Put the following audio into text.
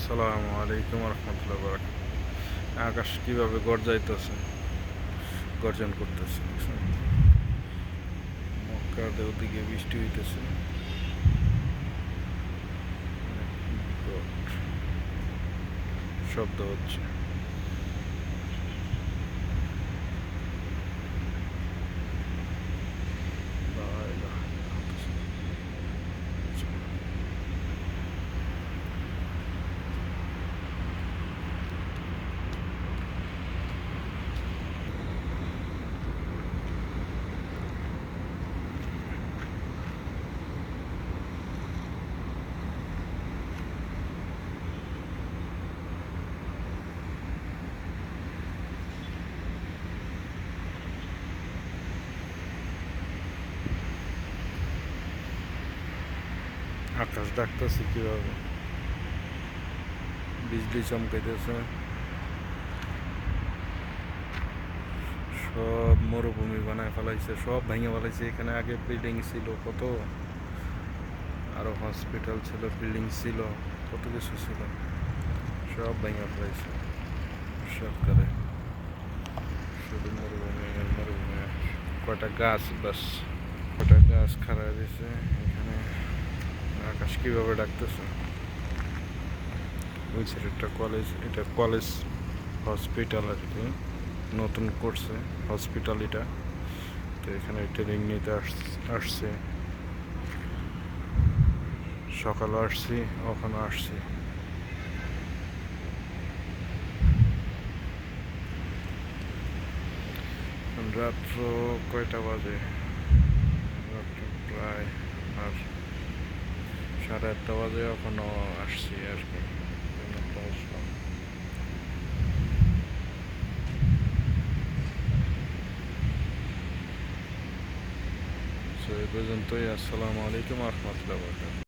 আসসালামু আলাইকুম রহমতুল্লাহ বারাকাতুহু। আকাশ কিভাবে গর্জাইতেছে, গর্জন করতেছে। মক্কার ওদিকে বৃষ্টি হইতেছে, শব্দ হচ্ছে। আকাশ ডাকতেছে কিভাবে, বিজলি চমকাইতেছে। সব মরুভূমি বানায় ফেলাইছে, সব ভেঙে ফেলাইছে। এখানে আগে বিল্ডিং ছিল কত, আরো হসপিটাল ছিল, বিল্ডিং ছিল, কত কিছু ছিল, সব ভেঙে ফেলাইছে সরকারে। শুধু মরুভূমি আর মরুভূমি, কয়টা গাছ, বাস কয়টা গাছ খারাপ দিয়েছে এখানে। আকাশ কিভাবে ডাকতেছে। ওই সাইড একটা কলেজ, এটা কলেজ হসপিটাল আর কি, নতুন করছে হসপিটাল এটা। তো এখানে ট্রেনিং নিতে আসছে। সকালে আসছি, ওখানে আসছি। রাত্র কয়টা বাজে, রাত্র প্রায় আর 8:30 বাজে, এখনো আসছি আর কি। এই পর্যন্তই। আসসালামু আলাইকুম রহমতুল্লাহ।